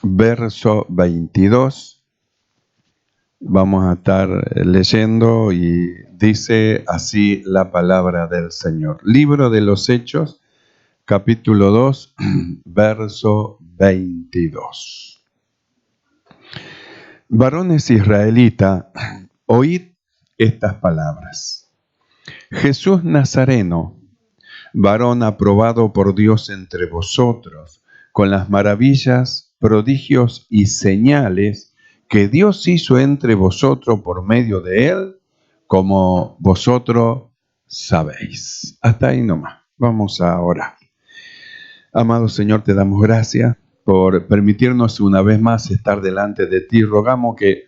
verso 22. Vamos a estar leyendo y dice así la palabra del Señor. Libro de los Hechos, capítulo 2, verso 22. Varones israelitas, oíd estas palabras. Jesús Nazareno, varón aprobado por Dios entre vosotros, con las maravillas, prodigios y señales que Dios hizo entre vosotros por medio de él, como vosotros sabéis. Hasta ahí nomás. Vamos a orar. Amado Señor, te damos gracias por permitirnos una vez más estar delante de ti. Rogamos que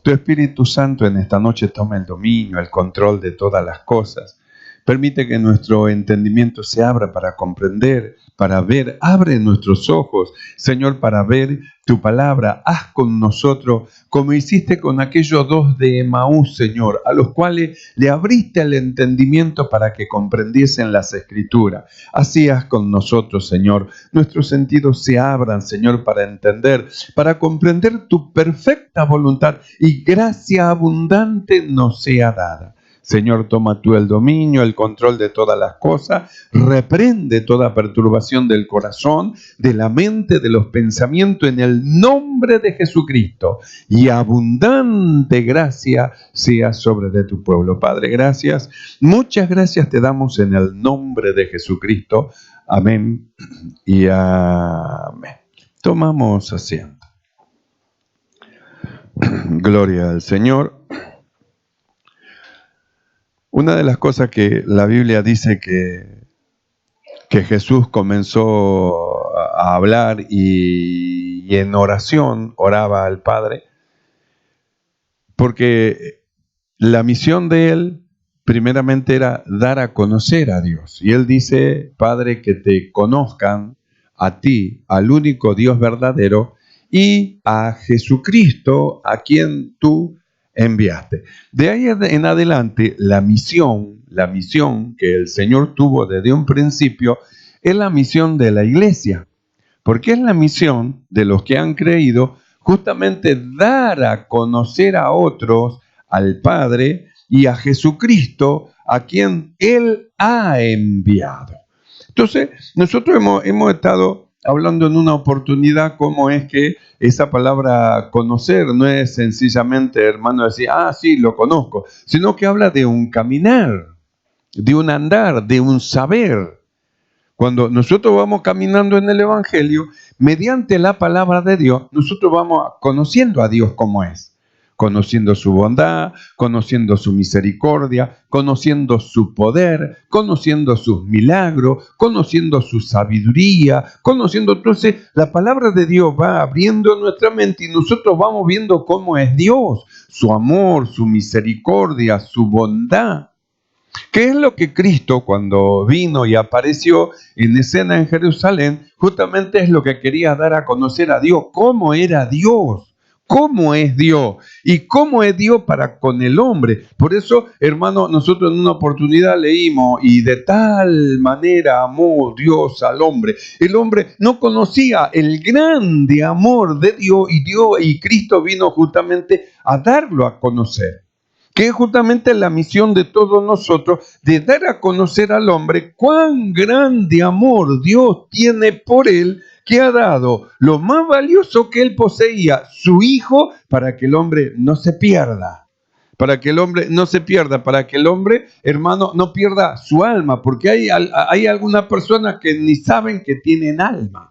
tu Espíritu Santo en esta noche tome el dominio, el control de todas las cosas. Permite que nuestro entendimiento se abra para comprender, para ver. Abre nuestros ojos, Señor, para ver tu palabra. Haz con nosotros como hiciste con aquellos dos de Emaús, Señor, a los cuales le abriste el entendimiento para que comprendiesen las Escrituras. Así haz con nosotros, Señor. Nuestros sentidos se abran, Señor, para entender, para comprender tu perfecta voluntad, y gracia abundante nos sea dada. Señor, toma tú el dominio, el control de todas las cosas. Reprende toda perturbación del corazón, de la mente, de los pensamientos, en el nombre de Jesucristo. Y abundante gracia sea sobre de tu pueblo. Padre, gracias. Muchas gracias te damos en el nombre de Jesucristo. Amén y amén. Tomamos asiento. Gloria al Señor. Una de las cosas que la Biblia dice que Jesús comenzó a hablar y en oración oraba al Padre, porque la misión de él primeramente era dar a conocer a Dios. Y él dice: Padre, que te conozcan a ti, al único Dios verdadero, y a Jesucristo, a quien tú enviaste. De ahí en adelante, la misión que el Señor tuvo desde un principio es la misión de la iglesia, porque es la misión de los que han creído, justamente dar a conocer a otros al Padre y a Jesucristo, a quien Él ha enviado. Entonces, nosotros hemos estado hablando en una oportunidad cómo es que esa palabra conocer no es sencillamente, hermano, decir, sí, lo conozco, sino que habla de un caminar, de un andar, de un saber. Cuando nosotros vamos caminando en el Evangelio, mediante la palabra de Dios, nosotros vamos conociendo a Dios como es. Conociendo su bondad, conociendo su misericordia, conociendo su poder, conociendo sus milagros, conociendo su sabiduría, conociendo. Entonces, la palabra de Dios va abriendo nuestra mente y nosotros vamos viendo cómo es Dios, su amor, su misericordia, su bondad. ¿Qué es lo que Cristo, cuando vino y apareció en escena en Jerusalén, justamente es lo que quería dar a conocer a Dios? ¿Cómo era Dios? ¿Cómo es Dios? ¿Y cómo es Dios para con el hombre? Por eso, hermano, nosotros en una oportunidad leímos: y de tal manera amó Dios al hombre. El hombre no conocía el grande amor de Dios, y Cristo vino justamente a darlo a conocer. Que es justamente la misión de todos nosotros, de dar a conocer al hombre cuán grande amor Dios tiene por él, que ha dado lo más valioso que él poseía, su Hijo, para que el hombre no se pierda. Para que el hombre no se pierda, para que el hombre, hermano, no pierda su alma, porque hay algunas personas que ni saben que tienen alma.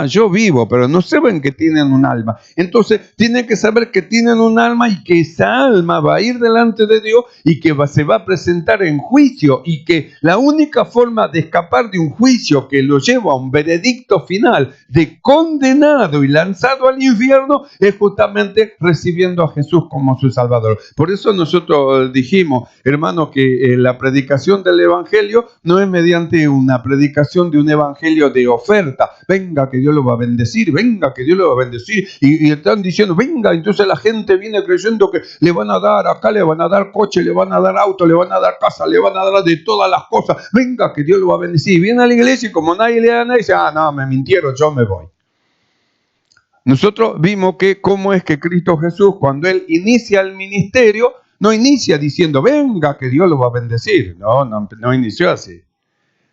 Yo vivo, pero no saben que tienen un alma. Entonces, tienen que saber que tienen un alma y que esa alma va a ir delante de Dios y que se va a presentar en juicio, y que la única forma de escapar de un juicio que lo lleva a un veredicto final de condenado y lanzado al infierno es justamente recibiendo a Jesús como su Salvador. Por eso nosotros dijimos, hermano, que la predicación del Evangelio no es mediante una predicación de un Evangelio de oferta. Venga, que Dios lo va a bendecir, venga, que Dios lo va a bendecir, y están diciendo, venga, entonces la gente viene creyendo que le van a dar, acá le van a dar coche, le van a dar auto, le van a dar casa, le van a dar de todas las cosas, venga, que Dios lo va a bendecir. Y viene a la iglesia y como nadie le da nada, dice, no, me mintieron, yo me voy. Nosotros vimos que cómo es que Cristo Jesús, cuando Él inicia el ministerio, no inicia diciendo, venga, que Dios lo va a bendecir. No inició así.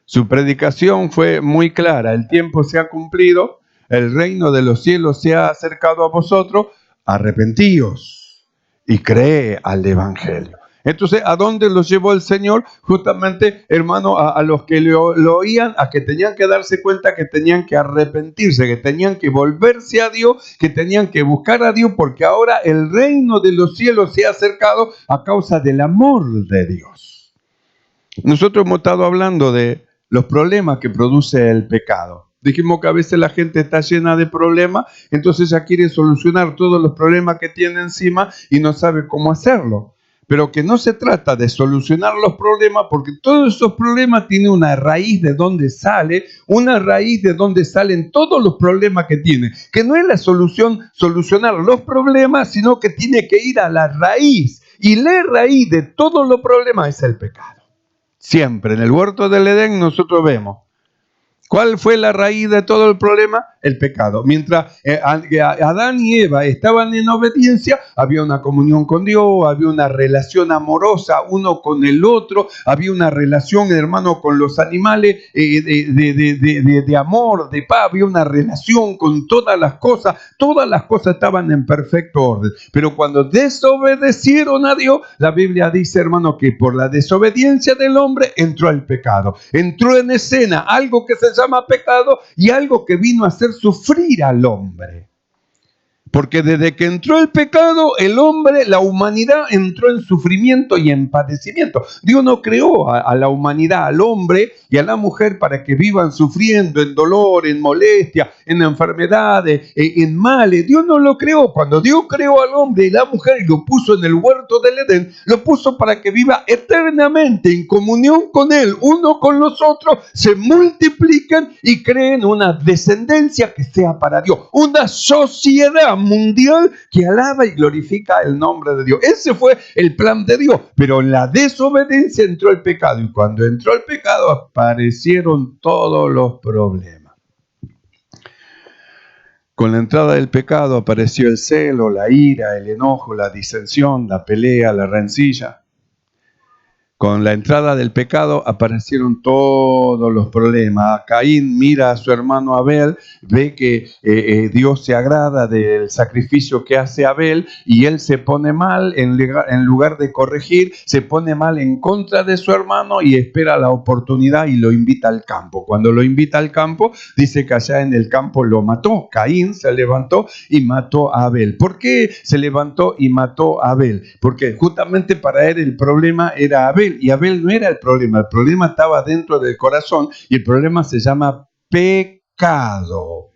Su predicación fue muy clara. El tiempo se ha cumplido, el reino de los cielos se ha acercado a vosotros, arrepentíos y cree al Evangelio. Entonces, ¿a dónde los llevó el Señor? Justamente, hermano, a los que lo oían, a que tenían que darse cuenta que tenían que arrepentirse, que tenían que volverse a Dios, que tenían que buscar a Dios, porque ahora el reino de los cielos se ha acercado a causa del amor de Dios. Nosotros hemos estado hablando de los problemas que produce el pecado. Dijimos que a veces la gente está llena de problemas, entonces ya quiere solucionar todos los problemas que tiene encima y no sabe cómo hacerlo. Pero que no se trata de solucionar los problemas, porque todos esos problemas tienen una raíz de donde sale, una raíz de donde salen todos los problemas que tiene. Que no es la solución solucionar los problemas, sino que tiene que ir a la raíz. Y la raíz de todos los problemas es el pecado. Siempre en el huerto del Edén nosotros vemos. ¿Cuál fue la raíz de todo el problema? El pecado. Mientras Adán y Eva estaban en obediencia, había una comunión con Dios, había una relación amorosa uno con el otro, había una relación, hermano, con los animales de amor, de paz, había una relación con todas las cosas estaban en perfecto orden. Pero cuando desobedecieron a Dios, la Biblia dice, hermano, que por la desobediencia del hombre entró el pecado. Entró en escena algo que se llama pecado y algo que vino a hacer sufrir al hombre. Porque desde que entró el pecado, el hombre, la humanidad entró en sufrimiento y en padecimiento. Dios no creó a la humanidad, al hombre y a la mujer para que vivan sufriendo en dolor, en molestia, en enfermedades, en males. Dios no lo creó. Cuando Dios creó al hombre y la mujer y lo puso en el huerto del Edén, lo puso para que viva eternamente en comunión con Él, uno con los otros, se multipliquen y creen una descendencia que sea para Dios, una sociedad mundial que alaba y glorifica el nombre de Dios. Ese fue el plan de Dios, pero en la desobediencia entró el pecado y cuando entró el pecado aparecieron todos los problemas. Con la entrada del pecado apareció el celo, la ira, el enojo, la disensión, la pelea, la rencilla. Con la entrada del pecado aparecieron todos los problemas. Caín mira a su hermano Abel, ve que Dios se agrada del sacrificio que hace Abel y él se pone mal, en lugar de corregir, se pone mal en contra de su hermano y espera la oportunidad y lo invita al campo. Cuando lo invita al campo, dice que allá en el campo lo mató. Caín se levantó y mató a Abel. ¿Por qué se levantó y mató a Abel? Porque justamente para él el problema era Abel. Y Abel no era el problema estaba dentro del corazón y el problema se llama pecado.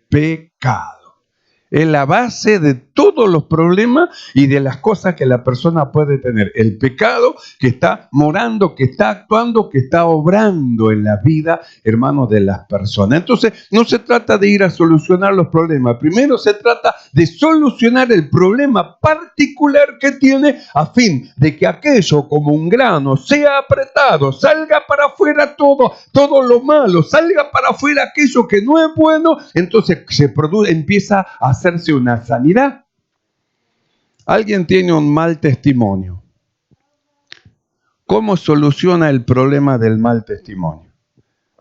Es la base de todos los problemas y de las cosas que la persona puede tener. El pecado que está morando, que está actuando, que está obrando en la vida, hermanos, de las personas. Entonces, no se trata de ir a solucionar los problemas. Primero se trata de solucionar el problema particular que tiene a fin de que aquello como un grano sea apretado, salga para afuera todo lo malo, salga para afuera aquello que no es bueno, entonces empieza a hacerse una sanidad. Alguien tiene un mal testimonio. ¿Cómo soluciona el problema del mal testimonio?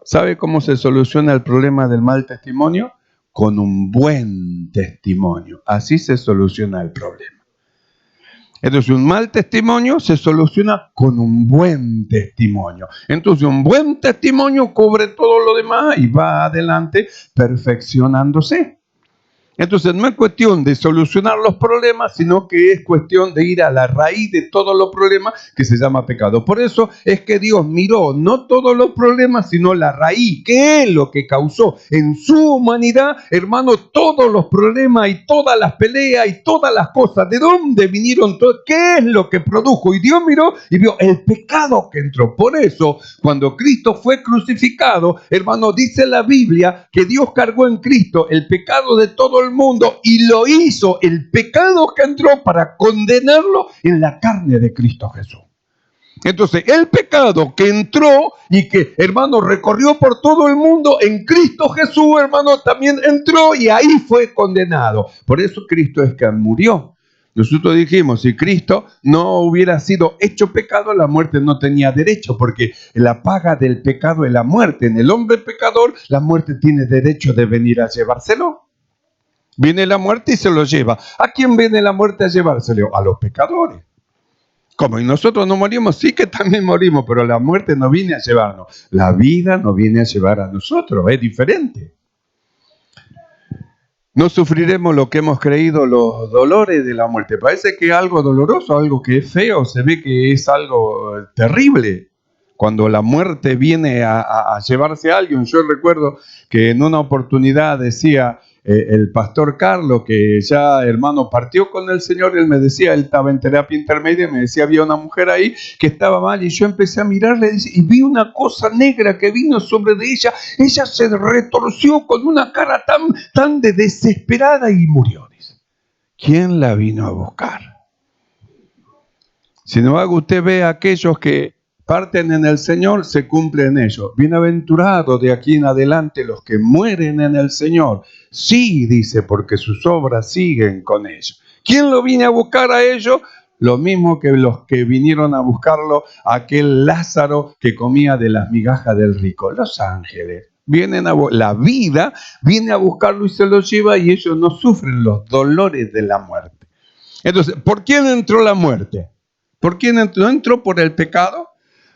¿Sabe cómo se soluciona el problema del mal testimonio? Con un buen testimonio. Así se soluciona el problema. Entonces, un mal testimonio se soluciona con un buen testimonio. Entonces, un buen testimonio cubre todo lo demás y va adelante perfeccionándose. Entonces, no es cuestión de solucionar los problemas, sino que es cuestión de ir a la raíz de todos los problemas, que se llama pecado. Por eso es que Dios miró no todos los problemas, sino la raíz, que es lo que causó en su humanidad, hermano, todos los problemas y todas las peleas y todas las cosas. ¿De dónde vinieron todos? ¿Qué es lo que produjo? Y Dios miró y vio el pecado que entró. Por eso, cuando Cristo fue crucificado, hermano, dice la Biblia que Dios cargó en Cristo el pecado de todo el mundo y lo hizo, el pecado que entró, para condenarlo en la carne de Cristo Jesús. Entonces, el pecado que entró y que, hermano, recorrió por todo el mundo, en Cristo Jesús, hermano, también entró y ahí fue condenado. Por eso Cristo es que murió. Nosotros dijimos, si Cristo no hubiera sido hecho pecado, la muerte no tenía derecho, porque la paga del pecado es la muerte. En el hombre pecador, la muerte tiene derecho de venir a llevárselo. Viene la muerte y se lo lleva. ¿A quién viene la muerte a llevárselo? A los pecadores. Como y nosotros no morimos, sí que también morimos, pero la muerte no viene a llevarnos. La vida no viene a llevar a nosotros, es diferente. No sufriremos lo que hemos creído, los dolores de la muerte. Parece que es algo doloroso, algo que es feo, se ve que es algo terrible. Cuando la muerte viene a llevarse a alguien, yo recuerdo que en una oportunidad decía el pastor Carlos, que ya hermano partió con el Señor, él me decía, él estaba en terapia intermedia, me decía, había una mujer ahí que estaba mal y yo empecé a mirarle y vi una cosa negra que vino sobre de ella se retorció con una cara tan desesperada y murió. Dice. ¿Quién la vino a buscar? Sin embargo, usted ve a aquellos que parten en el Señor, se cumplen ellos. Bienaventurados de aquí en adelante los que mueren en el Señor. Sí, dice, porque sus obras siguen con ellos. ¿Quién lo vino a buscar a ellos? Lo mismo que los que vinieron a buscarlo, aquel Lázaro que comía de las migajas del rico. Los ángeles vienen la vida viene a buscarlo y se lo lleva y ellos no sufren los dolores de la muerte. Entonces, ¿por quién entró la muerte? ¿Por quién entró? ¿No entró por el pecado?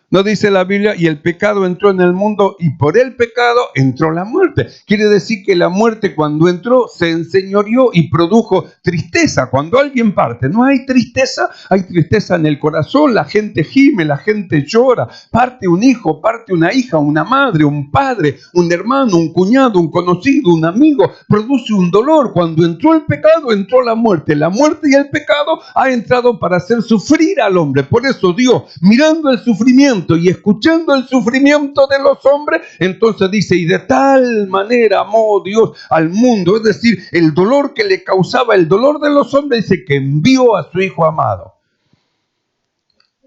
No dice la Biblia, y el pecado entró en el mundo y por el pecado entró la muerte. Quiere decir que la muerte cuando entró se enseñoreó y produjo tristeza. Cuando alguien parte, no hay tristeza en el corazón, la gente gime, la gente llora. Parte un hijo, parte una hija, una madre, un padre, un hermano, un cuñado, un conocido, un amigo. Produce un dolor. Cuando entró el pecado, entró la muerte. La muerte y el pecado ha entrado para hacer sufrir al hombre. Por eso Dios, mirando el sufrimiento, y escuchando el sufrimiento de los hombres, entonces dice, y de tal manera amó Dios al mundo, es decir, el dolor que le causaba el dolor de los hombres, dice que envió a su Hijo amado,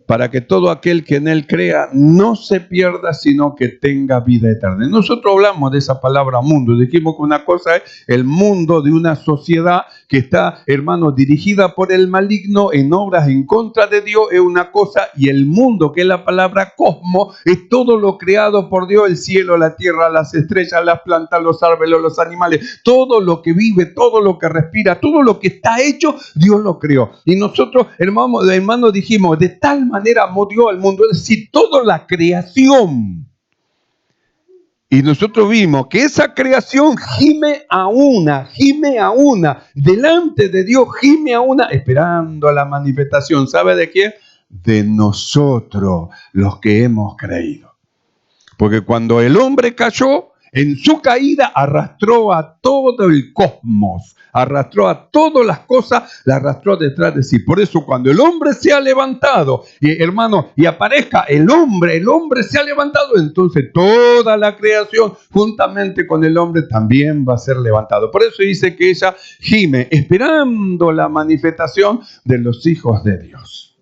para que todo aquel que en él crea no se pierda, sino que tenga vida eterna. Y nosotros hablamos de esa palabra mundo, dijimos que una cosa es el mundo de una sociedad que está, hermano, dirigida por el maligno en obras en contra de Dios, es una cosa, y el mundo, que es la palabra cosmos, es todo lo creado por Dios, el cielo, la tierra, las estrellas, las plantas, los árboles, los animales, todo lo que vive, todo lo que respira, todo lo que está hecho, Dios lo creó. Y nosotros, hermano, dijimos, de tal manera amó Dios al mundo, es decir, toda la creación. Y nosotros vimos que esa creación gime a una, delante de Dios gime a una, esperando a la manifestación. ¿Sabe de quién? De nosotros, los que hemos creído. Porque cuando el hombre cayó, en su caída arrastró a todo el cosmos, arrastró a todas las cosas, la arrastró detrás de sí. Por eso cuando el hombre se ha levantado, hermano, y aparezca el hombre se ha levantado, entonces toda la creación juntamente con el hombre también va a ser levantado. Por eso dice que ella gime, esperando la manifestación de los hijos de Dios.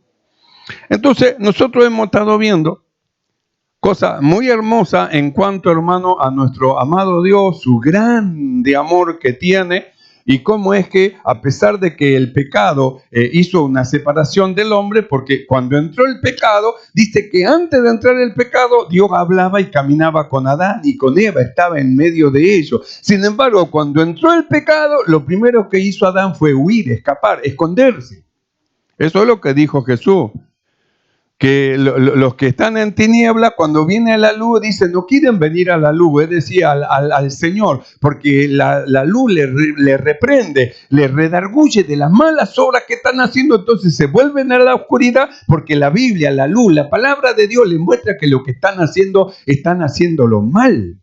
Entonces nosotros hemos estado viendo cosa muy hermosa en cuanto, hermano, a nuestro amado Dios, su grande amor que tiene y cómo es que, a pesar de que el pecado hizo una separación del hombre, porque cuando entró el pecado, dice que antes de entrar el pecado, Dios hablaba y caminaba con Adán y con Eva, estaba en medio de ellos. Sin embargo, cuando entró el pecado, lo primero que hizo Adán fue huir, escapar, esconderse. Eso es lo que dijo Jesús. Que los que están en tiniebla, cuando viene a la luz, dicen, no quieren venir a la luz, es decir, al Señor, porque la luz le reprende, le redarguye de las malas obras que están haciendo, entonces se vuelven a la oscuridad, porque la Biblia, la luz, la palabra de Dios les muestra que lo que están haciendo lo mal.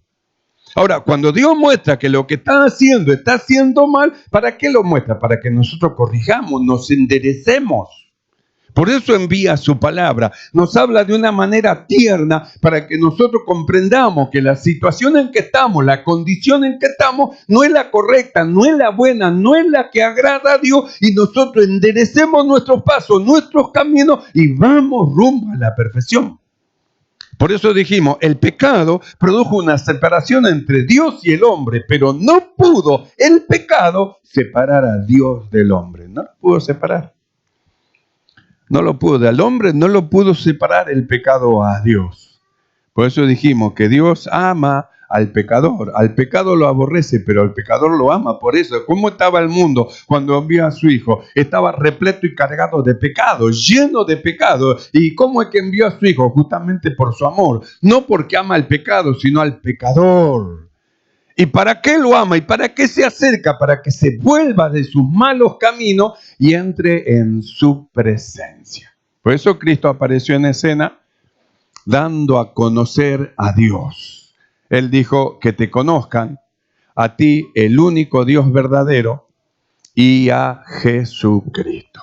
Ahora, cuando Dios muestra que lo que está haciendo mal, ¿para qué lo muestra? Para que nosotros corrijamos, nos enderecemos. Por eso envía su palabra. Nos habla de una manera tierna para que nosotros comprendamos que la situación en que estamos, la condición en que estamos, no es la correcta, no es la buena, no es la que agrada a Dios, y nosotros enderecemos nuestros pasos, nuestros caminos y vamos rumbo a la perfección. Por eso dijimos, el pecado produjo una separación entre Dios y el hombre, pero no pudo el pecado separar a Dios del hombre. No lo pudo separar. No lo pudo. Al hombre no lo pudo separar el pecado a Dios. Por eso dijimos que Dios ama al pecador. Al pecado lo aborrece, pero al pecador lo ama. Por eso, ¿cómo estaba el mundo cuando envió a su Hijo? Estaba repleto y cargado de pecado, lleno de pecado. ¿Y cómo es que envió a su Hijo? Justamente por su amor. No porque ama al pecado, sino al pecador. ¿Y para qué lo ama? ¿Y para qué se acerca? Para que se vuelva de sus malos caminos y entre en su presencia. Por eso Cristo apareció en escena dando a conocer a Dios. Él dijo que te conozcan a ti, el único Dios verdadero, y a Jesucristo.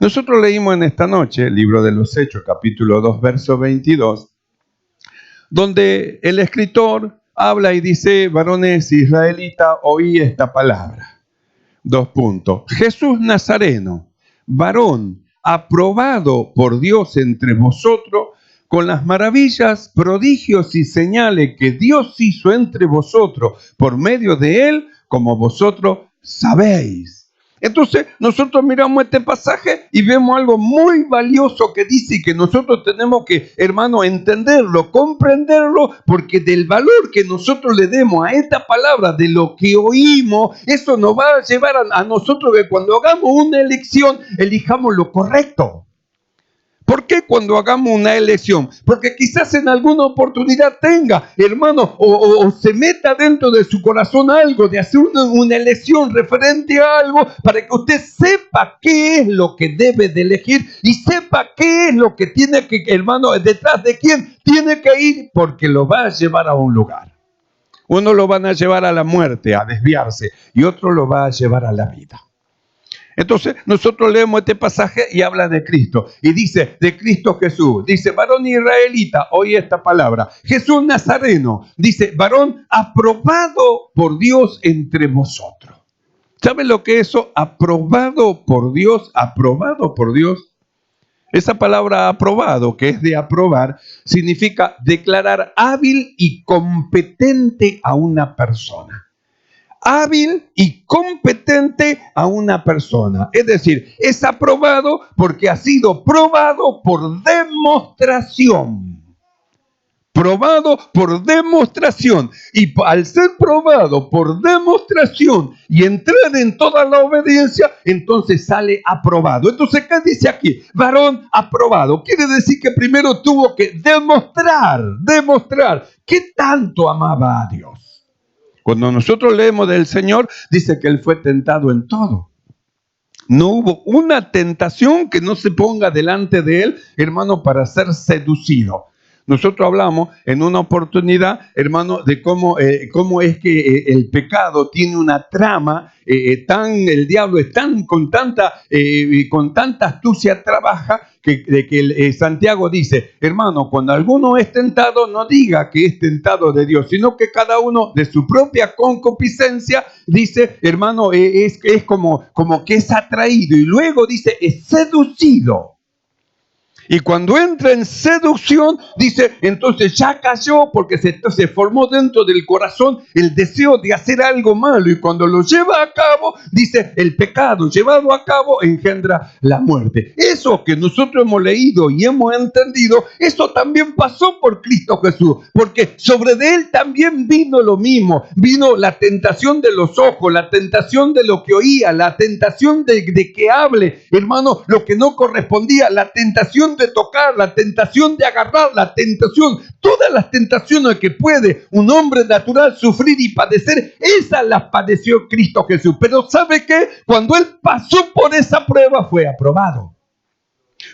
Nosotros leímos en esta noche el libro de los Hechos, capítulo 2, verso 22, donde el escritor habla y dice, varones israelitas, oí esta palabra. 2 puntos. Jesús Nazareno, varón aprobado por Dios entre vosotros, con las maravillas, prodigios y señales que Dios hizo entre vosotros por medio de él, como vosotros sabéis. Entonces nosotros miramos este pasaje y vemos algo muy valioso que dice y que nosotros tenemos que, hermano, entenderlo, comprenderlo, porque del valor que nosotros le demos a esta palabra, de lo que oímos, eso nos va a llevar a nosotros que cuando hagamos una elección, elijamos lo correcto. ¿Por qué cuando hagamos una elección? Porque quizás en alguna oportunidad tenga, hermano, o se meta dentro de su corazón algo de hacer una elección referente a algo para que usted sepa qué es lo que debe de elegir y sepa qué es lo que tiene que, hermano, detrás de quién tiene que ir, porque lo va a llevar a un lugar. Uno lo van a llevar a la muerte, a desviarse, y otro lo va a llevar a la vida. Entonces nosotros leemos este pasaje y habla de Cristo. Y dice, de Cristo Jesús. Dice, varón israelita, oye esta palabra. Jesús Nazareno. Dice, varón aprobado por Dios entre vosotros. ¿Saben lo que es eso? Aprobado por Dios, aprobado por Dios. Esa palabra aprobado, que es de aprobar, significa declarar hábil y competente a una persona. Hábil y competente a una persona. Es decir, es aprobado porque ha sido probado por demostración. Probado por demostración. Y al ser probado por demostración y entrar en toda la obediencia, entonces sale aprobado. Entonces, ¿qué dice aquí? Varón aprobado. Quiere decir que primero tuvo que demostrar qué tanto amaba a Dios. Cuando nosotros leemos del Señor, dice que Él fue tentado en todo. No hubo una tentación que no se ponga delante de Él, hermano, para ser seducido. Nosotros hablamos en una oportunidad, hermano, de cómo es que el pecado tiene una trama, el diablo es con tanta astucia trabaja, que Santiago dice, hermano, cuando alguno es tentado, no diga que es tentado de Dios, sino que cada uno de su propia concupiscencia, dice, hermano, es como que es atraído, y luego dice, es seducido. Y cuando entra en seducción, dice, entonces ya cayó, porque se formó dentro del corazón el deseo de hacer algo malo. Y cuando lo lleva a cabo, dice, el pecado llevado a cabo engendra la muerte. Eso que nosotros hemos leído y hemos entendido, eso también pasó por Cristo Jesús. Porque sobre de Él también vino lo mismo. Vino la tentación de los ojos, la tentación de lo que oía, la tentación de que hable, hermano, lo que no correspondía, la tentación de tocar, la tentación de agarrar, la tentación, todas las tentaciones que puede un hombre natural sufrir y padecer, esas las padeció Cristo Jesús. Pero ¿sabe qué? Cuando Él pasó por esa prueba fue aprobado.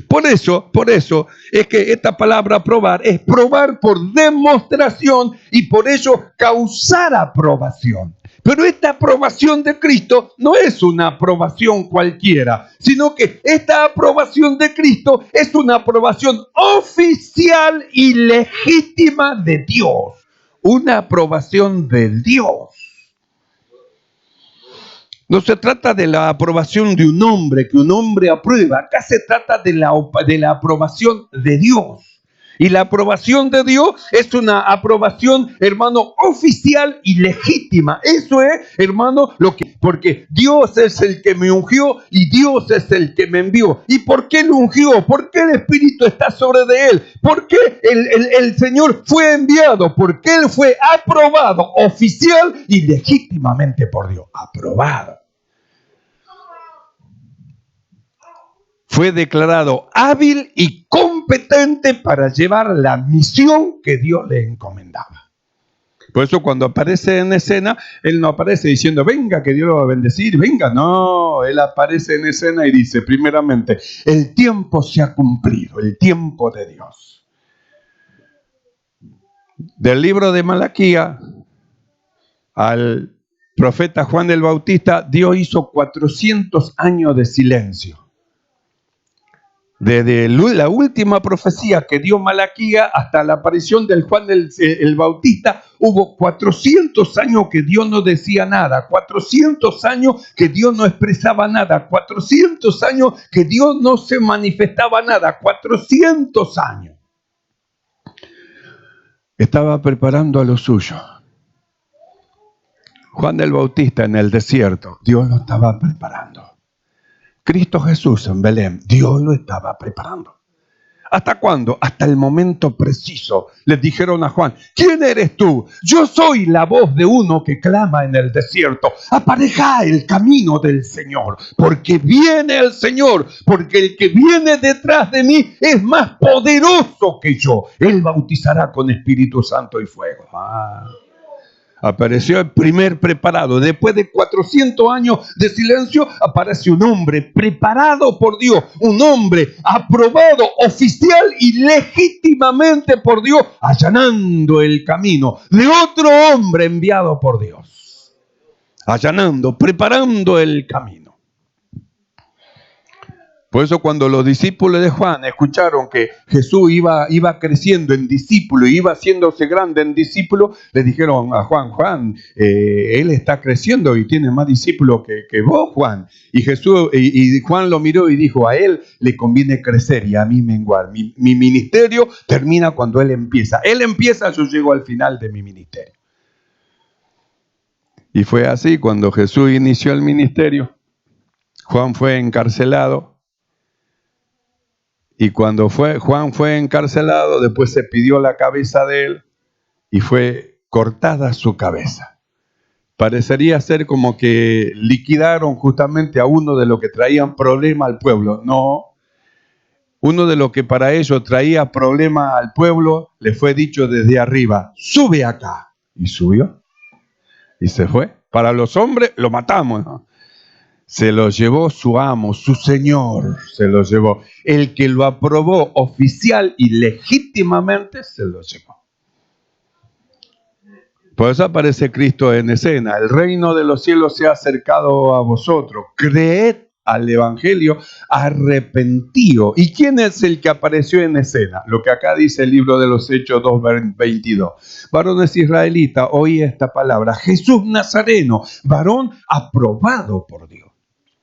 Por eso es que esta palabra probar es probar por demostración y por ello causar aprobación. Pero esta aprobación de Cristo no es una aprobación cualquiera, sino que esta aprobación de Cristo es una aprobación oficial y legítima de Dios. Una aprobación de Dios. No se trata de la aprobación de un hombre, que un hombre aprueba. Acá se trata de la aprobación de Dios. Y la aprobación de Dios es una aprobación, hermano, oficial y legítima. Eso es, hermano, porque Dios es el que me ungió y Dios es el que me envió. ¿Y por qué lo ungió? ¿Por qué el Espíritu está sobre de él? ¿Por qué el Señor fue enviado? Porque él fue aprobado oficial y legítimamente por Dios. Aprobado. Fue declarado hábil y competente para llevar la misión que Dios le encomendaba. Por eso cuando aparece en escena, él no aparece diciendo, venga que Dios lo va a bendecir, venga. No, él aparece en escena y dice, primeramente, el tiempo se ha cumplido, el tiempo de Dios. Del libro de Malaquía al profeta Juan el Bautista, Dios hizo 400 años de silencio. Desde la última profecía que dio Malaquía hasta la aparición del Juan el Bautista, hubo 400 años que Dios no decía nada, 400 años que Dios no expresaba nada, 400 años que Dios no se manifestaba nada, 400 años. Estaba preparando a los suyos. Juan el Bautista en el desierto, Dios lo estaba preparando. Cristo Jesús en Belén, Dios lo estaba preparando. ¿Hasta cuándo? Hasta el momento preciso. Les dijeron a Juan, ¿quién eres tú? Yo soy la voz de uno que clama en el desierto. Aparejá el camino del Señor, porque viene el Señor, porque el que viene detrás de mí es más poderoso que yo. Él bautizará con Espíritu Santo y fuego. Apareció el primer preparado. Después de 400 años de silencio, aparece un hombre preparado por Dios. Un hombre aprobado oficial y legítimamente por Dios, allanando el camino de otro hombre enviado por Dios. Allanando, preparando el camino. Por eso cuando los discípulos de Juan escucharon que Jesús iba creciendo en discípulo, iba haciéndose grande en discípulo, le dijeron a Juan, él está creciendo y tiene más discípulos que vos, Juan. Y Juan lo miró y dijo, a él le conviene crecer y a mí menguar. Mi ministerio termina cuando él empieza. Él empieza, yo llego al final de mi ministerio. Y fue así, cuando Jesús inició el ministerio, Juan fue encarcelado. Y cuando Juan fue encarcelado, después se pidió la cabeza de él y fue cortada su cabeza. Parecería ser como que liquidaron justamente a uno de los que traían problema al pueblo. No, uno de los que para ellos traía problema al pueblo, le fue dicho desde arriba, sube acá. Y subió y se fue. Para los hombres lo matamos, ¿no? Se lo llevó su amo, su Señor, se lo llevó. El que lo aprobó oficial y legítimamente, se lo llevó. Por eso aparece Cristo en escena. El reino de los cielos se ha acercado a vosotros. Creed al Evangelio, arrepentido. ¿Y quién es el que apareció en escena? Lo que acá dice el libro de los Hechos 2:22. Varones israelitas, oí esta palabra. Jesús Nazareno, varón aprobado por Dios.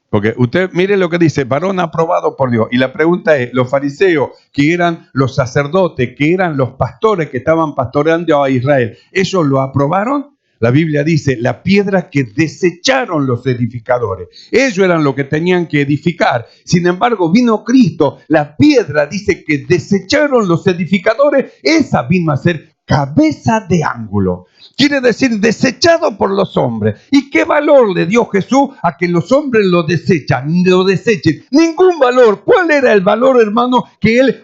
Porque usted mire lo que dice, varón aprobado por Dios. Y la pregunta es, los fariseos, que eran los sacerdotes, que eran los pastores que estaban pastoreando a Israel, ¿ellos lo aprobaron? La Biblia dice, la piedra que desecharon los edificadores. Ellos eran los que tenían que edificar. Sin embargo, vino Cristo, la piedra dice que desecharon los edificadores, esa vino a ser cabeza de ángulo. Quiere decir desechado por los hombres. ¿Y qué valor le dio Jesús a que los hombres lo desechen? Ningún valor. ¿Cuál era el valor, hermano, que él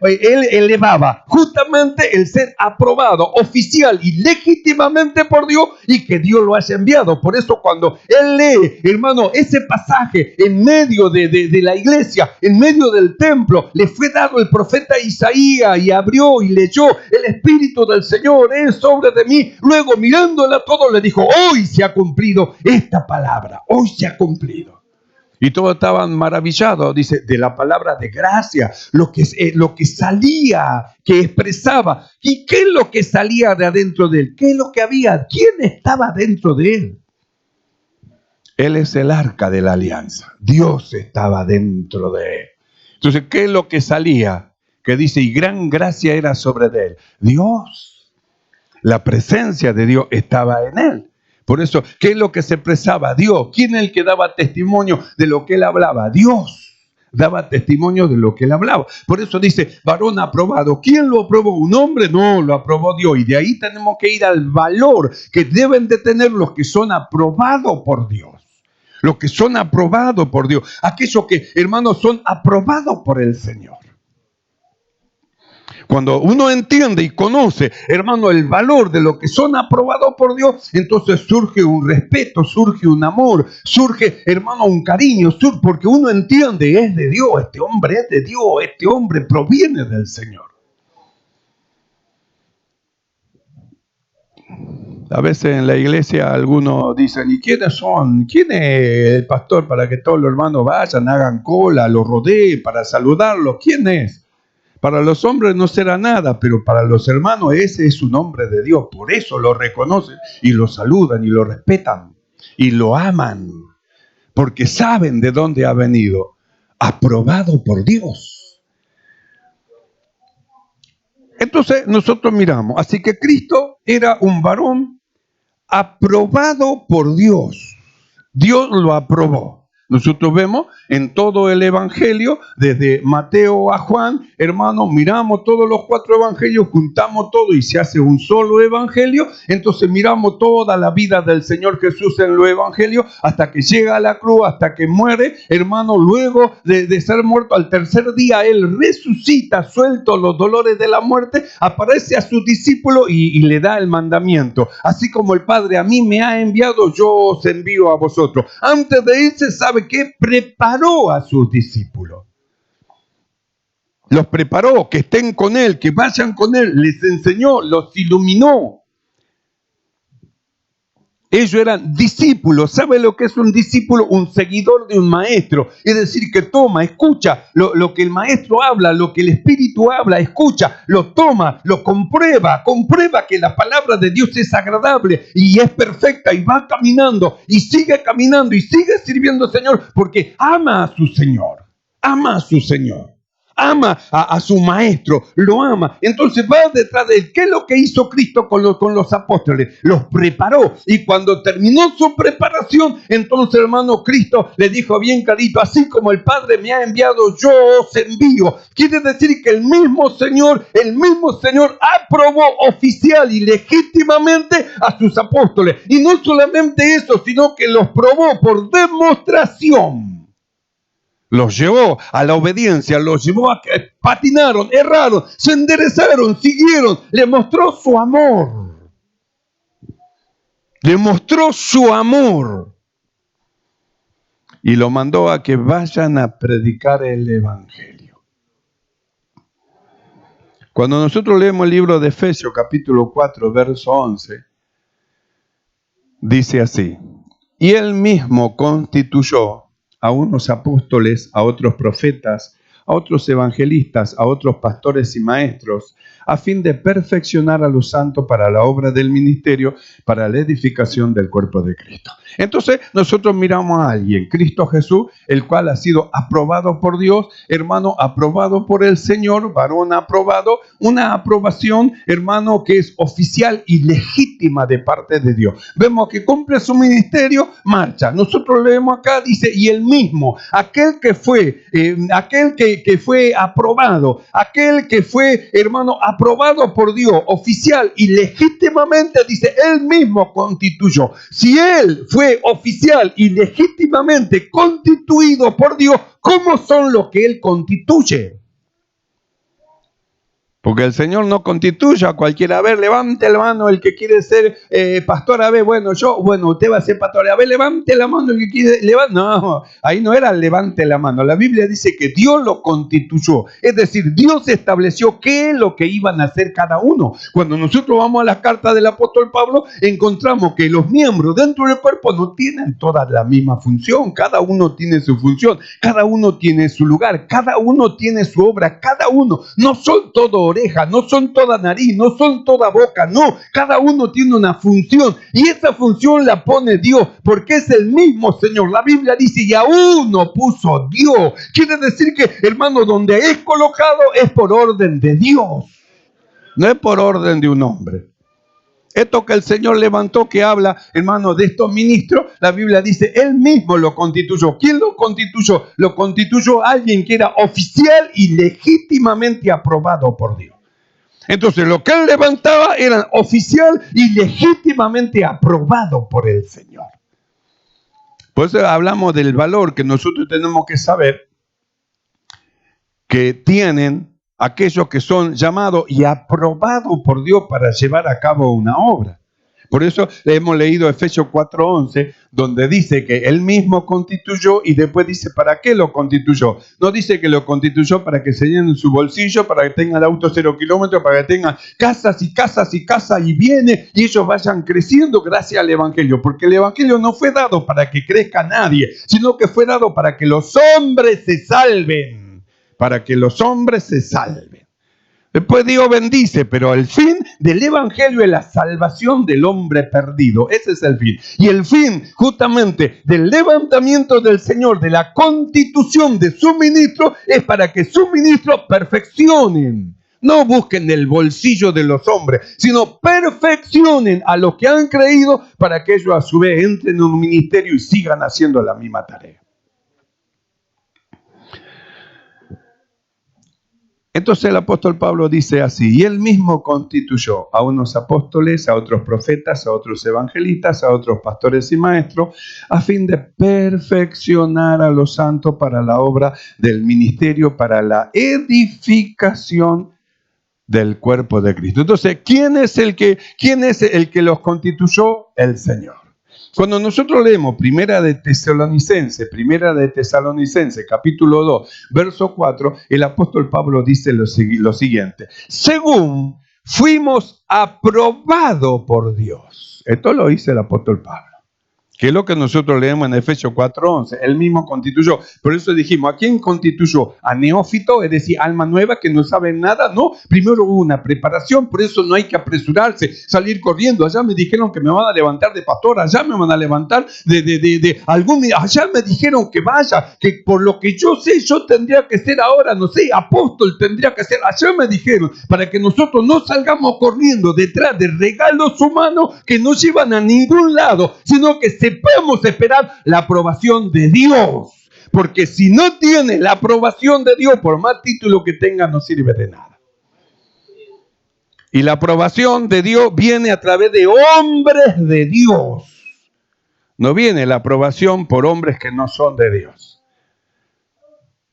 elevaba? Justamente el ser aprobado oficial y legítimamente por Dios y que Dios lo haya enviado. Por eso cuando él lee, hermano, ese pasaje en medio de la iglesia, en medio del templo, le fue dado el profeta Isaías y abrió y leyó: el Espíritu del Señor es sobre de mí. Luego mirándola todo le dijo: hoy se ha cumplido esta palabra, hoy se ha cumplido. Y todos estaban maravillados, dice, de la palabra de gracia, lo que salía, que expresaba. ¿Y qué es lo que salía de adentro de él? ¿Qué es lo que había? ¿Quién estaba dentro de él? Él es el arca de la alianza. Dios estaba dentro de él. Entonces, ¿qué es lo que salía? Que dice, y gran gracia era sobre de él. Dios. La presencia de Dios estaba en él. Por eso, ¿qué es lo que se expresaba? Dios. ¿Quién es el que daba testimonio de lo que él hablaba? Dios daba testimonio de lo que él hablaba. Por eso dice, varón aprobado. ¿Quién lo aprobó? ¿Un hombre? No, lo aprobó Dios. Y de ahí tenemos que ir al valor que deben de tener los que son aprobados por Dios. Los que son aprobados por Dios. Aquellos que, hermanos, son aprobados por el Señor. Cuando uno entiende y conoce, hermano, el valor de lo que son aprobados por Dios, entonces surge un respeto, surge un amor, surge, hermano, un cariño, porque uno entiende, es de Dios, este hombre es de Dios, este hombre proviene del Señor. A veces en la iglesia algunos dicen, ¿y quiénes son? ¿Quién es el pastor para que todos los hermanos vayan, hagan cola, lo rodeen para saludarlo? ¿Quién es? Para los hombres no será nada, pero para los hermanos ese es un hombre de Dios. Por eso lo reconocen y lo saludan y lo respetan y lo aman. Porque saben de dónde ha venido. Aprobado por Dios. Entonces nosotros miramos. Así que Cristo era un varón aprobado por Dios. Dios lo aprobó. Nosotros vemos en todo el Evangelio, desde Mateo a Juan, hermanos, miramos todos los 4 evangelios, juntamos todo y se hace un solo evangelio. Entonces miramos toda la vida del Señor Jesús en los evangelios, hasta que llega a la cruz, hasta que muere, hermano. Luego de ser muerto, al tercer día, Él resucita, suelto los dolores de la muerte, aparece a sus discípulos y le da el mandamiento. Así como el Padre a mí me ha enviado, yo os envío a vosotros. Antes de irse, ¿sabe qué? Preparó a sus discípulos. Los preparó, que estén con Él, que vayan con Él. Les enseñó, los iluminó. Ellos eran discípulos. ¿Sabe lo que es un discípulo? Un seguidor de un maestro. Es decir, que toma, escucha lo que el maestro habla, lo que el Espíritu habla, escucha, lo toma, lo comprueba que la palabra de Dios es agradable y es perfecta y va caminando y sigue sirviendo al Señor porque ama a su Señor. Ama a su Señor. Ama a su maestro, lo ama. Entonces va detrás de él. ¿Qué es lo que hizo Cristo con los apóstoles? Los preparó. Y cuando terminó su preparación, entonces, hermano, Cristo le dijo bien clarito, así como el Padre me ha enviado, yo os envío. Quiere decir que el mismo Señor aprobó oficial y legítimamente a sus apóstoles. Y no solamente eso, sino que los probó por demostración. Los llevó a la obediencia, los llevó a que patinaron, erraron, se enderezaron, siguieron. Le mostró su amor. Le mostró su amor. Y lo mandó a que vayan a predicar el Evangelio. Cuando nosotros leemos el libro de Efesios, capítulo 4, verso 11, dice así: y Él mismo constituyó a unos apóstoles, a otros profetas, a otros evangelistas, a otros pastores y maestros, a fin de perfeccionar a los santos para la obra del ministerio, para la edificación del cuerpo de Cristo. Entonces nosotros miramos a alguien, Cristo Jesús, el cual ha sido aprobado por Dios, hermano, aprobado por el Señor, varón aprobado, una aprobación, hermano, que es oficial y legítima de parte de Dios. Vemos que cumple su ministerio, marcha. Nosotros leemos acá, dice, y él mismo, aquel que fue, aquel que que fue aprobado, aquel que fue, hermano, aprobado por Dios, oficial y legítimamente, dice, él mismo constituyó. Si él fue oficial y legítimamente constituido por Dios, ¿cómo son los que él constituye? Porque el Señor no constituye a cualquiera. A ver, levante la mano el que quiere ser pastor. A ver, bueno, usted va a ser pastor. A ver, levante la mano el que quiere. No, ahí no era levante la mano. La Biblia dice que Dios lo constituyó. Es decir, Dios estableció qué es lo que iban a hacer cada uno. Cuando nosotros vamos a las cartas del apóstol Pablo, encontramos que los miembros dentro del cuerpo no tienen toda la misma función. Cada uno tiene su función. Cada uno tiene su lugar. Cada uno tiene su obra. Cada uno. No son todos oreja, no son toda nariz, no son toda boca, no, cada uno tiene una función y esa función la pone Dios porque es el mismo Señor. La Biblia dice, y a uno puso Dios. Quiere decir que, hermano, donde es colocado es por orden de Dios, no es por orden de un hombre. Esto que el Señor levantó, que habla, hermano, de estos ministros, la Biblia dice, él mismo lo constituyó. ¿Quién lo constituyó? Lo constituyó alguien que era oficial y legítimamente aprobado por Dios. Entonces, lo que él levantaba era oficial y legítimamente aprobado por el Señor. Por eso hablamos del valor que nosotros tenemos que saber que tienen aquellos que son llamados y aprobados por Dios para llevar a cabo una obra. Por eso hemos leído Efesios 4:11, donde dice que él mismo constituyó y después dice ¿para qué lo constituyó? No dice que lo constituyó para que se llenen su bolsillo, para que tengan auto 0 kilómetros, para que tengan casas y casas y casas y bienes y ellos vayan creciendo gracias al Evangelio. Porque el Evangelio no fue dado para que crezca nadie, sino que fue dado para que los hombres se salven. Para que los hombres se salven. Después Dios bendice, pero el fin del Evangelio es la salvación del hombre perdido. Ese es el fin. Y el fin justamente del levantamiento del Señor, de la constitución de su ministro, es para que sus ministros perfeccionen. No busquen el bolsillo de los hombres, sino perfeccionen a los que han creído para que ellos a su vez entren en un ministerio y sigan haciendo la misma tarea. Entonces el apóstol Pablo dice así, y él mismo constituyó a unos apóstoles, a otros profetas, a otros evangelistas, a otros pastores y maestros, a fin de perfeccionar a los santos para la obra del ministerio, para la edificación del cuerpo de Cristo. Entonces, ¿quién es el que los constituyó? El Señor. Cuando nosotros leemos Primera de Tesalonicenses, capítulo 2, verso 4, el apóstol Pablo dice lo siguiente: según fuimos aprobados por Dios. Esto lo dice el apóstol Pablo, que es lo que nosotros leemos en Efesios 4:11. Él mismo constituyó. Por eso dijimos, ¿a quién constituyó? A neófito, es decir, alma nueva que no sabe nada. No, primero hubo una preparación, por eso no hay que apresurarse, salir corriendo. Allá me dijeron que me van a levantar de pastor, allá me van a levantar allá me dijeron que vaya, que por lo que yo sé, yo tendría que ser ahora, no sé, apóstol tendría que ser. Allá me dijeron, para que nosotros no salgamos corriendo detrás de regalos humanos que no llevan a ningún lado, sino que sepamos esperar la aprobación de Dios. Porque si no tiene la aprobación de Dios, por más título que tenga, no sirve de nada. Y la aprobación de Dios viene a través de hombres de Dios. No viene la aprobación por hombres que no son de Dios.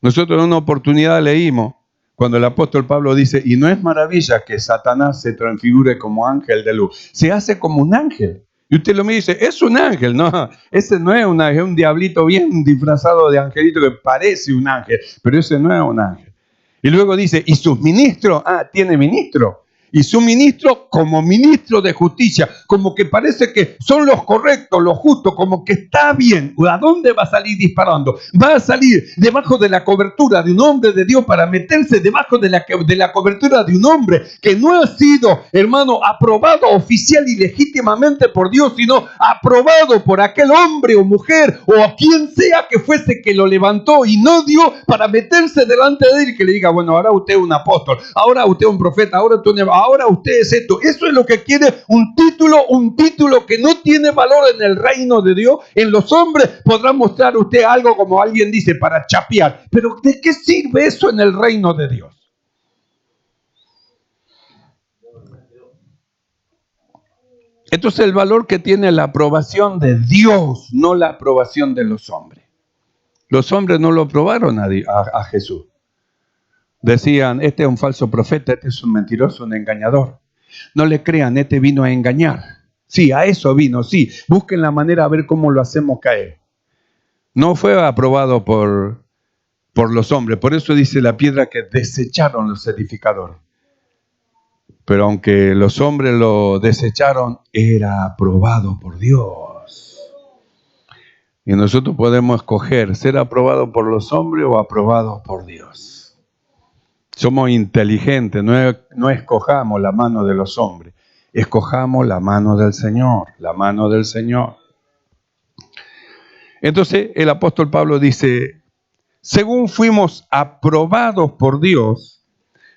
Nosotros en una oportunidad leímos cuando el apóstol Pablo dice, y no es maravilla que Satanás se transfigure como ángel de luz. Se hace como un ángel. Y usted lo me dice, es un ángel. No, ese no es un ángel, es un diablito bien disfrazado de angelito que parece un ángel, pero ese no es un ángel. Y luego dice, ¿y sus ministros? Tiene ministro. Y su ministro como ministro de justicia, como que parece que son los correctos, los justos, como que está bien. ¿A dónde va a salir disparando? Va a salir debajo de la cobertura de un hombre de Dios para meterse debajo de la cobertura de un hombre que no ha sido, hermano, aprobado oficial y legítimamente por Dios, sino aprobado por aquel hombre o mujer o a quien sea que fuese que lo levantó y no dio, para meterse delante de él y que le diga, bueno, ahora usted es un apóstol, ahora usted es un profeta, ahora usted es un ahora usted es esto. Eso es lo que quiere un título que no tiene valor en el reino de Dios. En los hombres podrá mostrar usted algo, como alguien dice, para chapear. Pero ¿de qué sirve eso en el reino de Dios? Entonces el valor que tiene la aprobación de Dios, no la aprobación de los hombres. Los hombres no lo aprobaron a Jesús. Decían, este es un falso profeta, este es un mentiroso, un engañador. No le crean, este vino a engañar. Sí, a eso vino, sí. Busquen la manera a ver cómo lo hacemos caer. No fue aprobado por los hombres. Por eso dice la piedra que desecharon los edificadores. Pero aunque los hombres lo desecharon, era aprobado por Dios. Y nosotros podemos escoger ser aprobados por los hombres o aprobados por Dios. Somos inteligentes, no escojamos la mano de los hombres, escojamos la mano del Señor, la mano del Señor. Entonces el apóstol Pablo dice, según fuimos aprobados por Dios,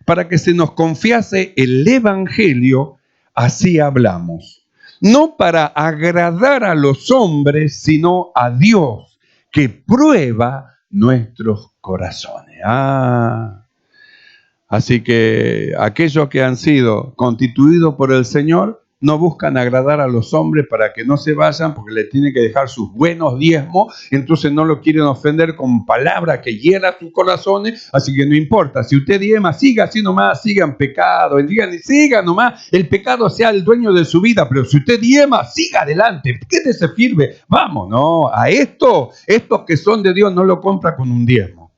para que se nos confiase el evangelio, así hablamos. No para agradar a los hombres, sino a Dios, que prueba nuestros corazones. Así que aquellos que han sido constituidos por el Señor, no buscan agradar a los hombres para que no se vayan, porque le tienen que dejar sus buenos diezmos, entonces no lo quieren ofender con palabras que hieran sus corazones, así que no importa, si usted diezma, siga así nomás, siga en pecado, siga nomás, el pecado sea el dueño de su vida, pero si usted diezma, siga adelante, quédese firme, vamos, no, a estos que son de Dios no lo compra con un diezmo.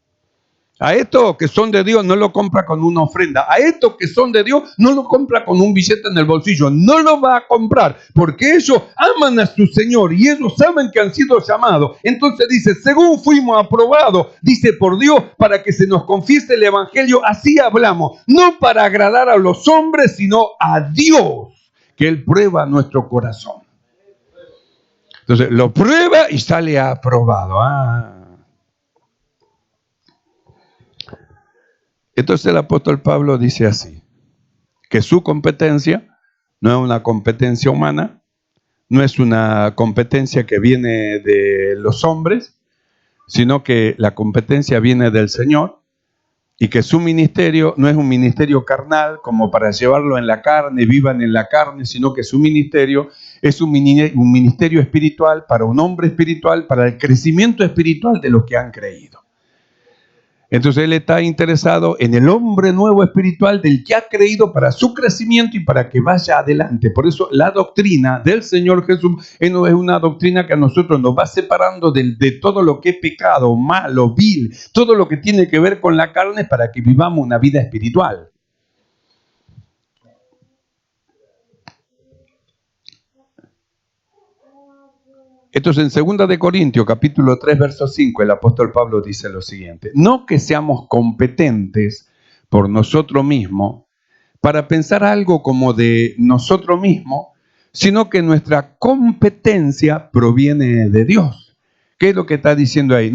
A estos que son de Dios no lo compra con una ofrenda. A estos que son de Dios no lo compra con un billete en el bolsillo. No lo va a comprar porque ellos aman a su Señor y ellos saben que han sido llamados. Entonces dice, según fuimos aprobados, dice por Dios, para que se nos confiese el evangelio, así hablamos. No para agradar a los hombres, sino a Dios, que Él prueba nuestro corazón. Entonces lo prueba y sale aprobado. Entonces el apóstol Pablo dice así, que su competencia no es una competencia humana, no es una competencia que viene de los hombres, sino que la competencia viene del Señor y que su ministerio no es un ministerio carnal como para llevarlo en la carne, vivan en la carne, sino que su ministerio es un ministerio espiritual para un hombre espiritual, para el crecimiento espiritual de los que han creído. Entonces él está interesado en el hombre nuevo espiritual del que ha creído para su crecimiento y para que vaya adelante. Por eso la doctrina del Señor Jesús es una doctrina que a nosotros nos va separando de todo lo que es pecado, malo, vil, todo lo que tiene que ver con la carne para que vivamos una vida espiritual. Entonces en 2 de Corintios, capítulo 3, verso 5, el apóstol Pablo dice lo siguiente: no que seamos competentes por nosotros mismos para pensar algo como de nosotros mismos, sino que nuestra competencia proviene de Dios. ¿Qué es lo que está diciendo ahí?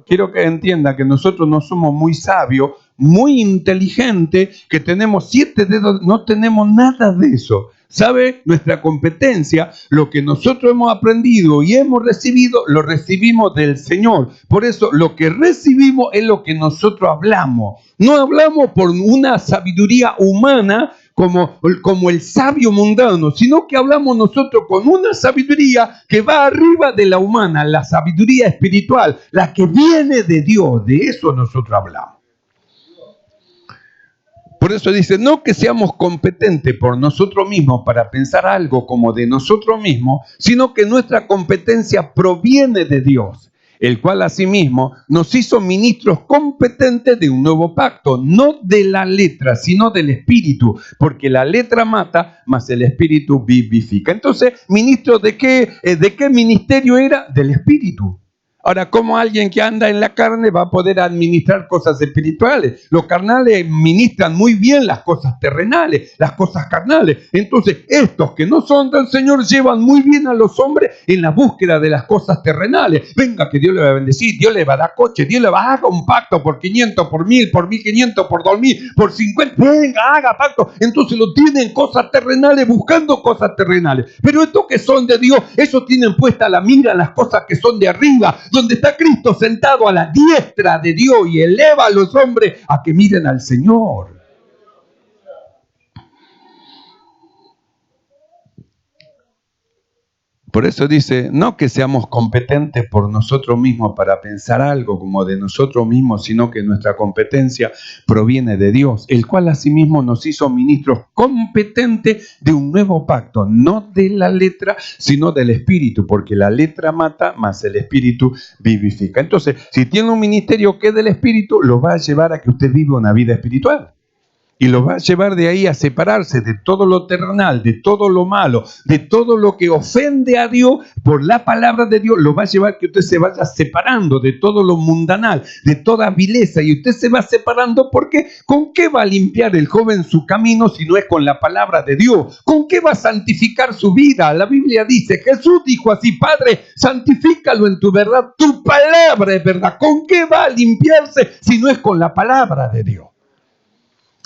Quiero que entienda que nosotros no somos muy sabios, muy inteligentes, que tenemos 7 dedos, no tenemos nada de eso. ¿Sabe? Nuestra competencia, lo que nosotros hemos aprendido y hemos recibido, lo recibimos del Señor. Por eso lo que recibimos es lo que nosotros hablamos. No hablamos por una sabiduría humana como el sabio mundano, sino que hablamos nosotros con una sabiduría que va arriba de la humana, la sabiduría espiritual, la que viene de Dios. De eso nosotros hablamos. Por eso dice, no que seamos competentes por nosotros mismos para pensar algo como de nosotros mismos, sino que nuestra competencia proviene de Dios, el cual asimismo nos hizo ministros competentes de un nuevo pacto, no de la letra, sino del espíritu, porque la letra mata, mas el espíritu vivifica. Entonces, ¿ministro de qué ministerio era? Del espíritu. Ahora, ¿cómo alguien que anda en la carne va a poder administrar cosas espirituales? Los carnales administran muy bien las cosas terrenales, las cosas carnales. Entonces, estos que no son del Señor llevan muy bien a los hombres en la búsqueda de las cosas terrenales. Venga, que Dios le va a bendecir, Dios le va a dar coche, Dios le va a hacer un pacto por 500, por 1000, por 1500, por 2000, por 50. Venga, haga pacto. Entonces lo tienen cosas terrenales, buscando cosas terrenales. Pero estos que son de Dios, esos tienen puesta la mira en las cosas que son de arriba, donde está Cristo sentado a la diestra de Dios y eleva a los hombres a que miren al Señor. Por eso dice, no que seamos competentes por nosotros mismos para pensar algo como de nosotros mismos, sino que nuestra competencia proviene de Dios, el cual asimismo nos hizo ministros competentes de un nuevo pacto, no de la letra, sino del Espíritu, porque la letra mata, mas el Espíritu vivifica. Entonces, si tiene un ministerio que es del Espíritu, lo va a llevar a que usted viva una vida espiritual. Y lo va a llevar de ahí a separarse de todo lo terrenal, de todo lo malo, de todo lo que ofende a Dios por la palabra de Dios. Lo va a llevar a que usted se vaya separando de todo lo mundanal, de toda vileza. Y usted se va separando porque ¿con qué va a limpiar el joven su camino si no es con la palabra de Dios? ¿Con qué va a santificar su vida? La Biblia dice, Jesús dijo así, Padre, santifícalo en tu verdad. Tu palabra es verdad. ¿Con qué va a limpiarse si no es con la palabra de Dios?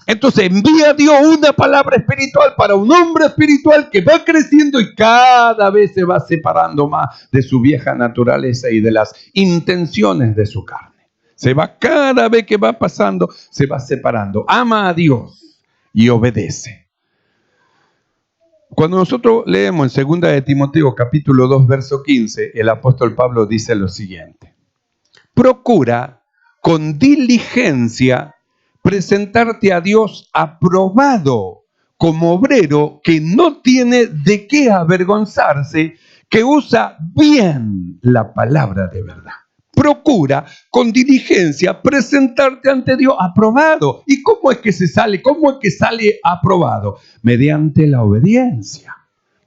Entonces envía a Dios una palabra espiritual para un hombre espiritual que va creciendo y cada vez se va separando más de su vieja naturaleza y de las intenciones de su carne. Se va, cada vez que va pasando, se va separando. Ama a Dios y obedece. Cuando nosotros leemos en 2 de Timoteo capítulo 2 verso 15, el apóstol Pablo dice lo siguiente: procura con diligencia presentarte a Dios aprobado como obrero que no tiene de qué avergonzarse, que usa bien la palabra de verdad. Procura con diligencia presentarte ante Dios aprobado. ¿Y cómo es que se sale? ¿Cómo es que sale aprobado? Mediante la obediencia.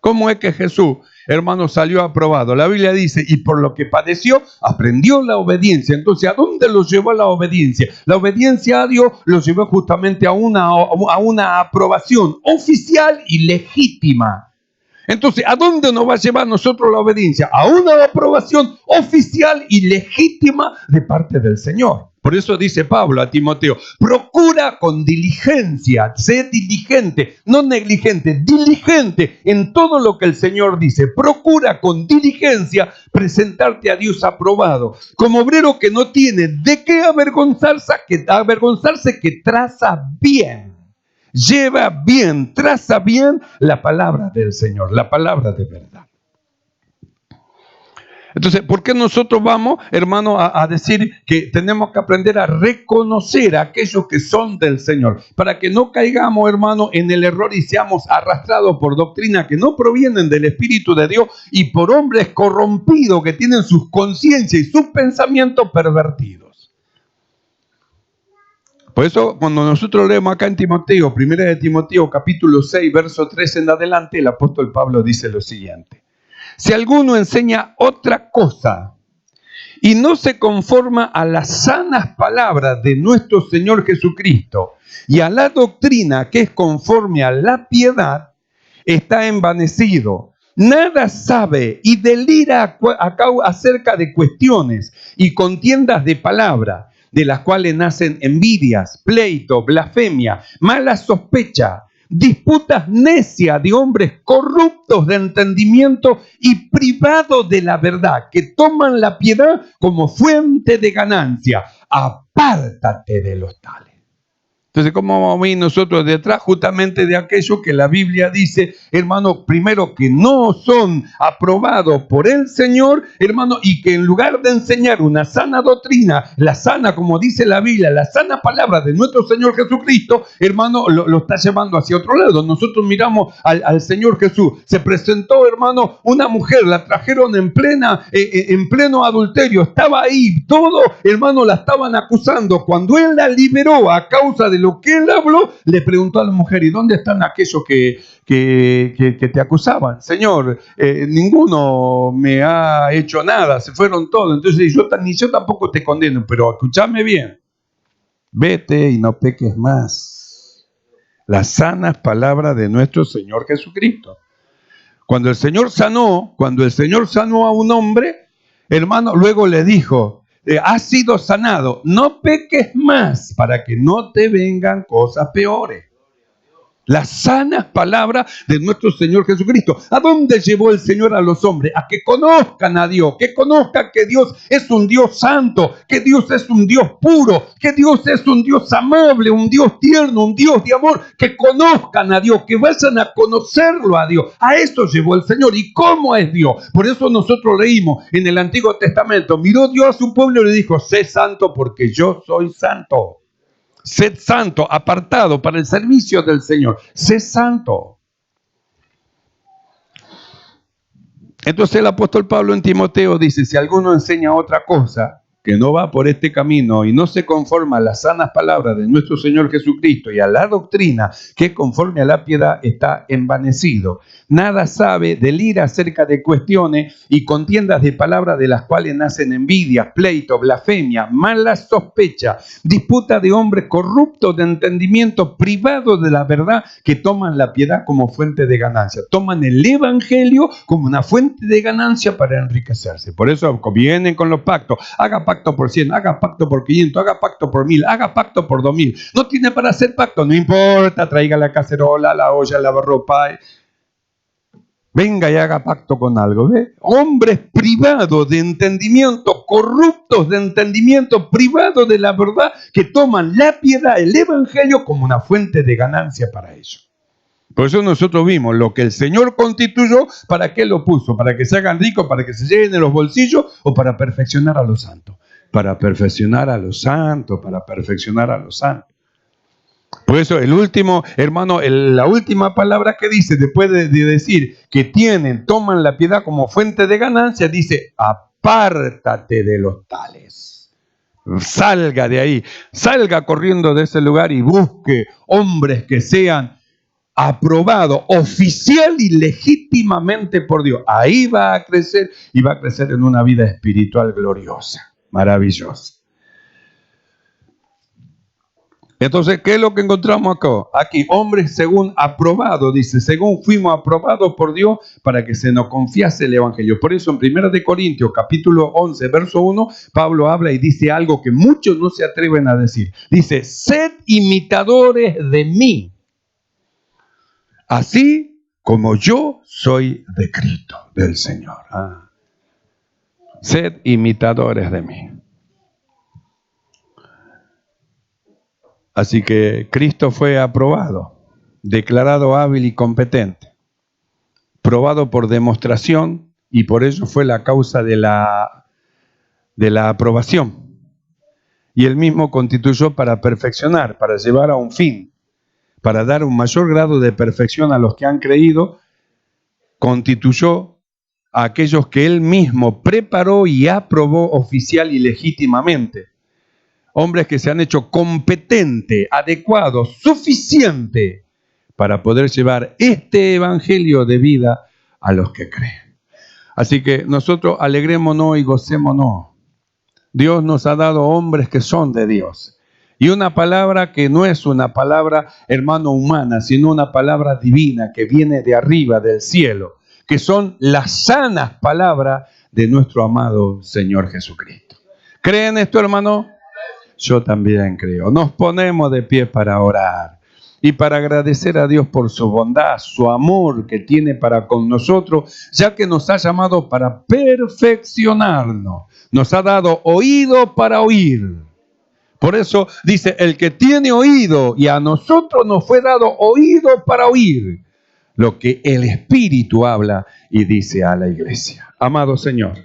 ¿Cómo es que Jesús, hermano, salió aprobado? La Biblia dice, y por lo que padeció, aprendió la obediencia. Entonces, ¿a dónde lo llevó la obediencia? La obediencia a Dios lo llevó justamente a una aprobación oficial y legítima. Entonces, ¿a dónde nos va a llevar nosotros la obediencia? A una aprobación oficial y legítima de parte del Señor. Por eso dice Pablo a Timoteo, procura con diligencia, sé diligente, no negligente, diligente en todo lo que el Señor dice. Procura con diligencia presentarte a Dios aprobado, como obrero que no tiene de qué avergonzarse, que traza bien, lleva bien, traza bien la palabra del Señor, la palabra de verdad. Entonces, ¿por qué nosotros vamos, hermano, a decir que tenemos que aprender a reconocer a aquellos que son del Señor? Para que no caigamos, hermano, en el error y seamos arrastrados por doctrinas que no provienen del Espíritu de Dios y por hombres corrompidos que tienen sus conciencias y sus pensamientos pervertidos. Por eso, cuando nosotros leemos acá en Timoteo, 1 de Timoteo, capítulo 6, verso 3 en adelante, el apóstol Pablo dice lo siguiente: si alguno enseña otra cosa y no se conforma a las sanas palabras de nuestro Señor Jesucristo y a la doctrina que es conforme a la piedad, está envanecido, nada sabe y delira acerca de cuestiones y contiendas de palabra, de las cuales nacen envidias, pleito, blasfemia, mala sospecha, disputas necias de hombres corruptos de entendimiento y privados de la verdad, que toman la piedad como fuente de ganancia. Apártate de los tales. Entonces, ¿cómo vamos a ir nosotros detrás? Justamente de aquello que la Biblia dice, hermano, primero que no son aprobados por el Señor, hermano, y que en lugar de enseñar una sana doctrina, la sana, como dice la Biblia, la sana palabra de nuestro Señor Jesucristo, hermano, lo está llevando hacia otro lado. Nosotros miramos al Señor Jesús. Se presentó, hermano, una mujer, la trajeron en pleno adulterio, estaba ahí, todo, hermano, la estaban acusando. Cuando Él la liberó a causa de lo lo que él habló, le preguntó a la mujer, ¿y dónde están aquellos que te acusaban? Señor, ninguno me ha hecho nada, se fueron todos. Entonces ni yo tampoco te condeno, pero escúchame bien, vete y no peques más. Las sanas palabras de nuestro Señor Jesucristo. Cuando el Señor sanó a un hombre, hermano, luego le dijo, has sido sanado, no peques más para que no te vengan cosas peores. Las sanas palabras de nuestro Señor Jesucristo. ¿A dónde llevó el Señor a los hombres? A que conozcan a Dios, que conozcan que Dios es un Dios santo, que Dios es un Dios puro, que Dios es un Dios amable, un Dios tierno, un Dios de amor, que conozcan a Dios, que vayan a conocerlo a Dios. A eso llevó el Señor. ¿Y cómo es Dios? Por eso nosotros leímos en el Antiguo Testamento, miró Dios a su pueblo y le dijo, sé santo porque yo soy santo. Sed santo, apartado para el servicio del Señor. Sé santo. Entonces el apóstol Pablo en Timoteo dice, si alguno enseña otra cosa, que no va por este camino y no se conforma a las sanas palabras de nuestro Señor Jesucristo y a la doctrina que conforme a la piedad está envanecido. Nada sabe del ir acerca de cuestiones y contiendas de palabras de las cuales nacen envidias, pleitos, blasfemias, malas sospechas, disputa de hombres corruptos de entendimiento, privados de la verdad, que toman la piedad como fuente de ganancia. Toman el evangelio como una fuente de ganancia para enriquecerse. Por eso vienen con los pactos. Haga pacto por 100, haga pacto por 500, haga pacto por 1000, haga pacto por 2000. No tiene para hacer pacto, no importa, traiga la cacerola, la olla, la lavarropa. Venga y haga pacto con algo, ¿ve? Hombres privados de entendimiento, corruptos de entendimiento, privados de la verdad, que toman la piedad, el evangelio, como una fuente de ganancia para ellos. Por eso nosotros vimos lo que el Señor constituyó, ¿para qué lo puso? ¿Para que se hagan ricos, para que se llenen los bolsillos o para perfeccionar a los santos? Para perfeccionar a los santos, para perfeccionar a los santos. Por eso el último, hermano, la última palabra que dice, después de decir que toman la piedad como fuente de ganancia, dice, apártate de los tales. Salga de ahí, salga corriendo de ese lugar y busque hombres que sean aprobados oficial y legítimamente por Dios. Ahí va a crecer y va a crecer en una vida espiritual gloriosa, maravillosa. Entonces, ¿qué es lo que encontramos acá? Aquí, hombres según aprobado, dice, según fuimos aprobados por Dios para que se nos confiase el evangelio. Por eso en 1 Corintios, capítulo 11, verso 1, Pablo habla y dice algo que muchos no se atreven a decir. Dice, sed imitadores de mí, así como yo soy de Cristo, del Señor. Sed imitadores de mí. Así que Cristo fue aprobado, declarado hábil y competente, probado por demostración, y por ello fue la causa de la aprobación. Y él mismo constituyó para perfeccionar, para llevar a un fin, para dar un mayor grado de perfección a los que han creído, constituyó a aquellos que él mismo preparó y aprobó oficial y legítimamente. Hombres que se han hecho competentes, adecuados, suficientes para poder llevar este evangelio de vida a los que creen. Así que nosotros alegrémonos y gocémonos. Dios nos ha dado hombres que son de Dios. Y una palabra que no es una palabra, hermano, humana, sino una palabra divina que viene de arriba, del cielo, que son las sanas palabras de nuestro amado Señor Jesucristo. ¿Creen esto, hermano? Yo también creo. Nos ponemos de pie para orar y para agradecer a Dios por su bondad, su amor que tiene para con nosotros, ya que nos ha llamado para perfeccionarnos. Nos ha dado oído para oír. Por eso dice, el que tiene oído, y a nosotros nos fue dado oído para oír lo que el Espíritu habla y dice a la iglesia. Amado Señor,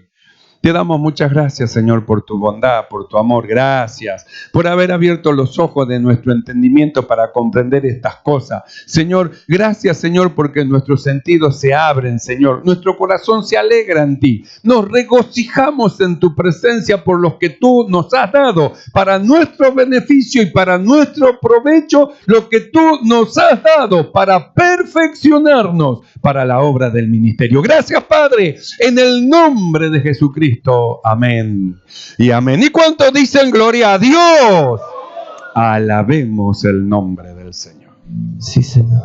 Te damos muchas gracias, Señor, por tu bondad, por tu amor. Gracias por haber abierto los ojos de nuestro entendimiento para comprender estas cosas. Señor, gracias, Señor, porque nuestros sentidos se abren, Señor. Nuestro corazón se alegra en ti. Nos regocijamos en tu presencia por los que tú nos has dado para nuestro beneficio y para nuestro provecho, lo que tú nos has dado para perfeccionarnos para la obra del ministerio. Gracias, Padre, en el nombre de Jesucristo. Amén y amén. ¿Y cuántos dicen gloria a Dios? Alabemos el nombre del Señor. Sí, Señor.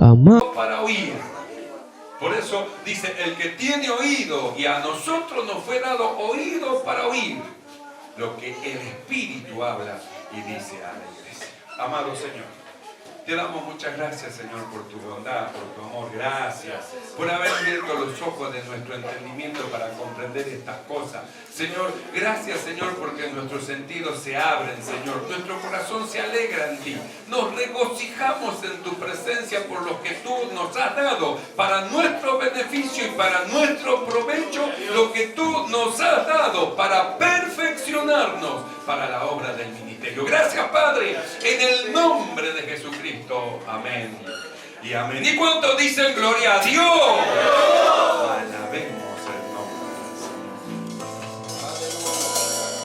Amén. Para oír. Por eso dice, el que tiene oído, y a nosotros nos fue dado oído para oír lo que el Espíritu habla y dice a la iglesia. Amado Señor, te damos muchas gracias, Señor, por tu bondad, por tu amor. Gracias por haber abierto los ojos de nuestro entendimiento para comprender estas cosas. Señor, gracias, Señor, porque nuestros sentidos se abren, Señor. Nuestro corazón se alegra en ti. Nos regocijamos en tu presencia por lo que tú nos has dado para nuestro beneficio y para nuestro provecho, lo que tú nos has dado para perfeccionarnos para la obra del ministerio. Gracias, Padre, en el nombre de Jesucristo. Amén y amén. ¿Y cuántos dicen gloria a Dios?